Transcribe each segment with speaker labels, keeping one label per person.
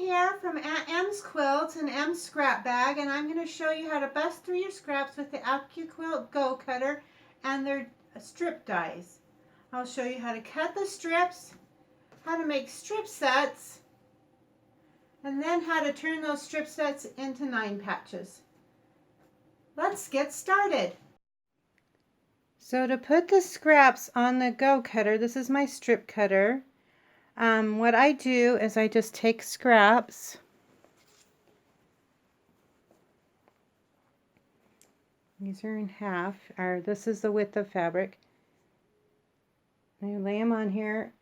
Speaker 1: here from Aunt M's Quilts and M's Scrap Bag, and I'm going to show you how to bust through your scraps with the AccuQuilt Go Cutter and their strip dies. I'll show you how to cut the strips, how to make strip sets, and then how to turn those strip sets into 9 patches. Let's get started. So to put the scraps on the Go Cutter, this is my strip cutter. What I do is I just take scraps, these are in half, or this is the width of fabric. I lay them on here.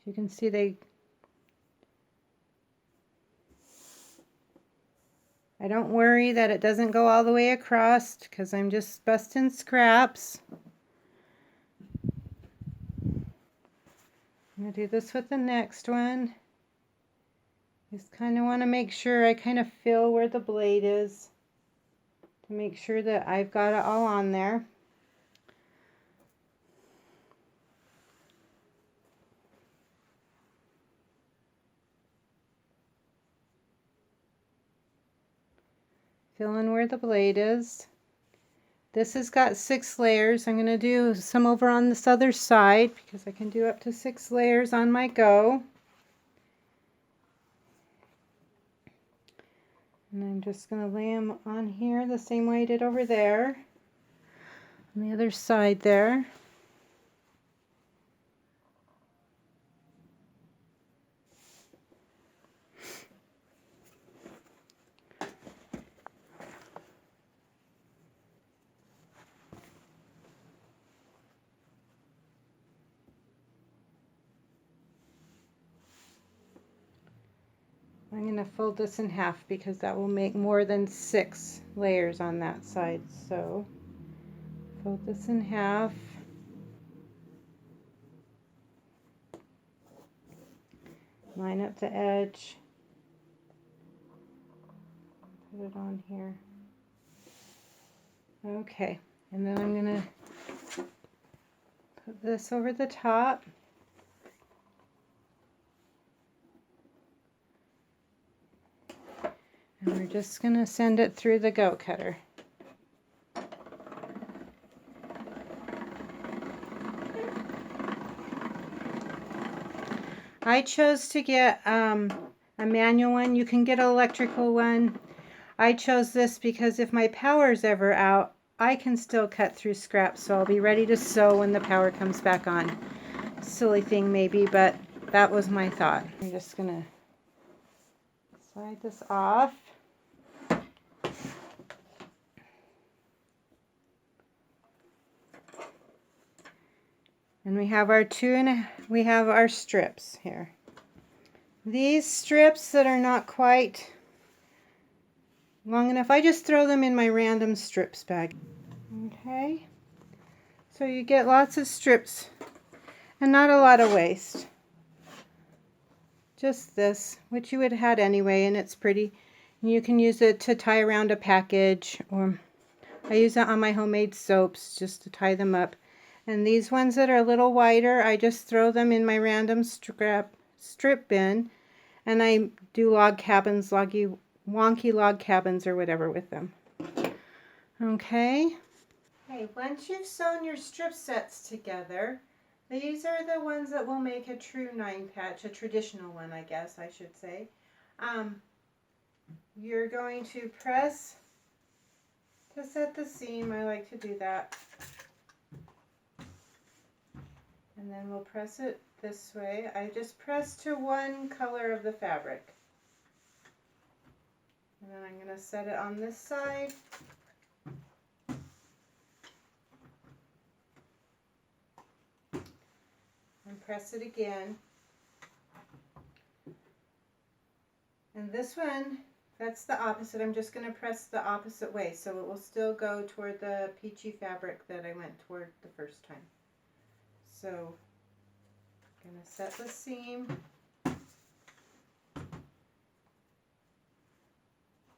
Speaker 1: As you can see, I don't worry that it doesn't go all the way across because I'm just busting scraps. I'm going to do this with the next one. Just kind of want to make sure I kind of feel where the blade is to make sure that I've got it all on there. Feeling where the blade is. This has got 6 layers. I'm going to do some over on this other side because I can do up to 6 layers on my Go. And I'm just going to lay them on here the same way I did over there. On the other side there. I'm going to fold this in half because that will make more than 6 layers on that side. So fold this in half. Line up the edge. Put it on here. Okay, and then I'm going to put this over the top. And we're just going to send it through the Go Cutter. I chose to get a manual one. You can get an electrical one. I chose this because if my power's ever out, I can still cut through scraps, so I'll be ready to sew when the power comes back on. Silly thing maybe, but that was my thought. I'm just going to slide this off. And we have our strips here. These strips that are not quite long enough, I just throw them in my random strips bag. Okay, so you get lots of strips and not a lot of waste. Just this, which you would have had anyway, and it's pretty. You can use it to tie around a package, or I use it on my homemade soaps just to tie them up. And these ones that are a little wider, I just throw them in my random strip bin, and I do log cabins, wonky log cabins or whatever with them. Okay. Okay, once you've sewn your strip sets together, these are the ones that will make a true 9 patch, a traditional one, I guess I should say. You're going to press to set the seam. I like to do that. And then we'll press it this way. I just press to one color of the fabric. And then I'm going to set it on this side. And press it again. And this one, that's the opposite. I'm just going to press the opposite way, so it will still go toward the peachy fabric that I went toward the first time. So I'm going to set the seam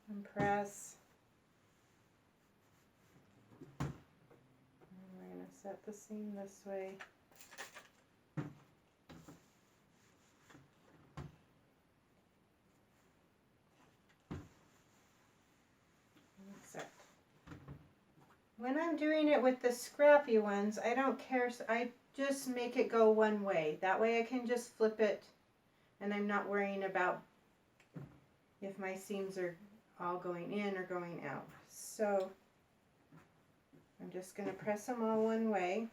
Speaker 1: and press. And we're going to set the seam this way. I'm doing it with the Scrappy ones, I don't care. I just make it go one way. That way I can just flip it and I'm not worrying about if my seams are all going in or going out. So I'm just going to press them all one way.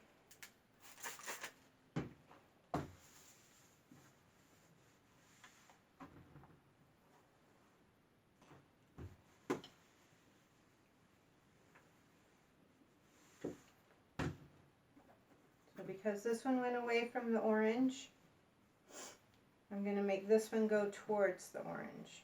Speaker 1: So because this one went away from the orange, I'm going to make this one go towards the orange.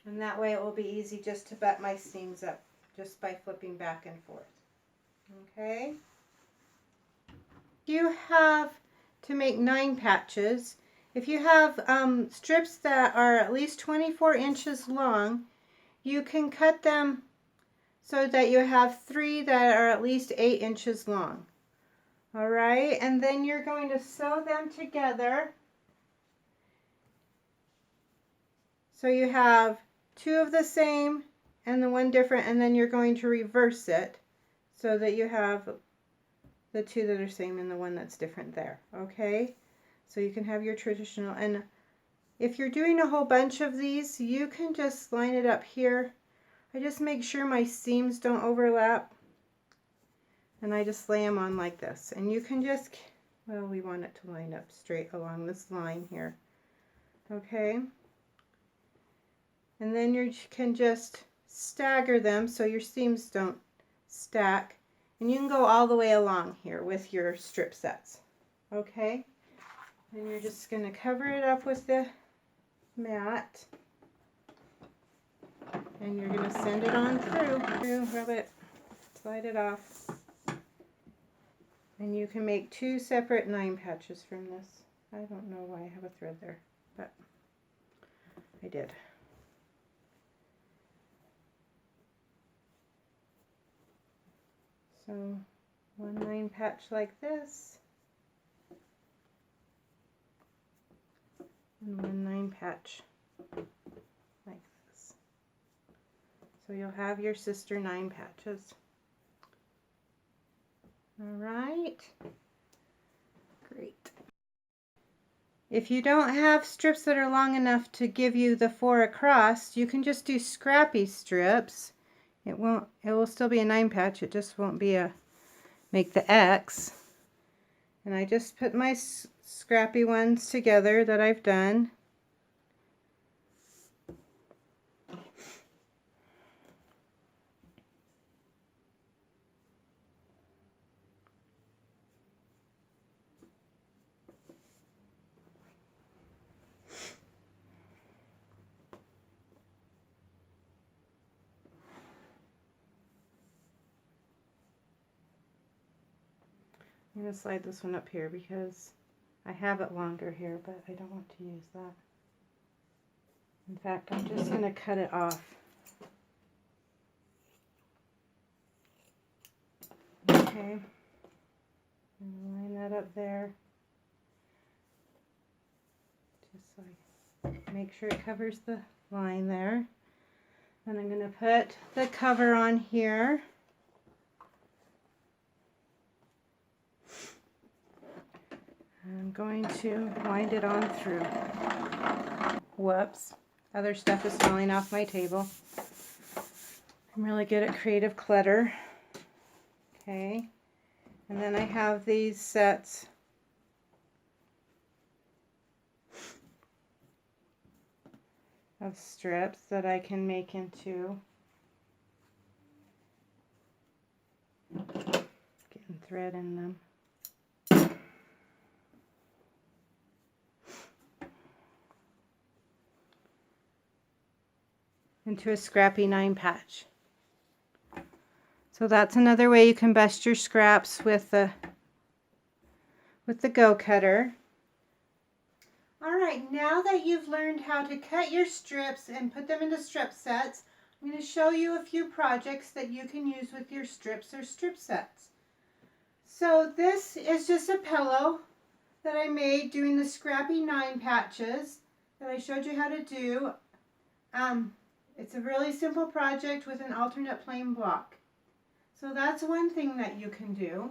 Speaker 1: And that way it will be easy just to butt my seams up just by flipping back and forth. Okay? You have to make 9 patches. If you have strips that are at least 24 inches long, you can cut them so that you have 3 that are at least 8 inches long. All right, and then you're going to sew them together. So you have 2 of the same and the one different, and then you're going to reverse it so that you have the 2 that are same and the one that's different there. Okay, so you can have your traditional, and if you're doing a whole bunch of these, you can just line it up here. I just make sure my seams don't overlap, and I just lay them on like this, and you can just, well, we want it to line up straight along this line here. Okay, and then you can just stagger them so your seams don't stack, and you can go all the way along here with your strip sets. Okay, and you're just going to cover it up with the mat, and you're going to send it on through, rub it, slide it off, and you can make 2 separate 9 patches from this. I don't know why I have a thread there, but I did. So 1 9 patch like this, and 1 9 patch like this. So you'll have your sister 9 patches. All right, great. If you don't have strips that are long enough to give you the 4 across, you can just do Scrappy strips. It will still be a 9 patch, it just won't be a, make the X. And I just put my Scrappy ones together that I've done. I'm going to slide this one up here because I have it longer here, but I don't want to use that. In fact, I'm just going to cut it off. Okay, and line that up there. Just so I make sure it covers the line there. Then I'm going to put the cover on here. I'm going to wind it on through. Whoops, other stuff is falling off my table. I'm really good at creative clutter. Okay, and then I have these sets of strips that I can make into, getting thread in them. Into a Scrappy 9 patch. So that's another way you can bust your scraps with the Go Cutter. Alright, now that you've learned how to cut your strips and put them into strip sets, I'm going to show you a few projects that you can use with your strips or strip sets. So this is just a pillow that I made doing the Scrappy 9 patches that I showed you how to do. It's a really simple project with an alternate plain block. So that's one thing that you can do.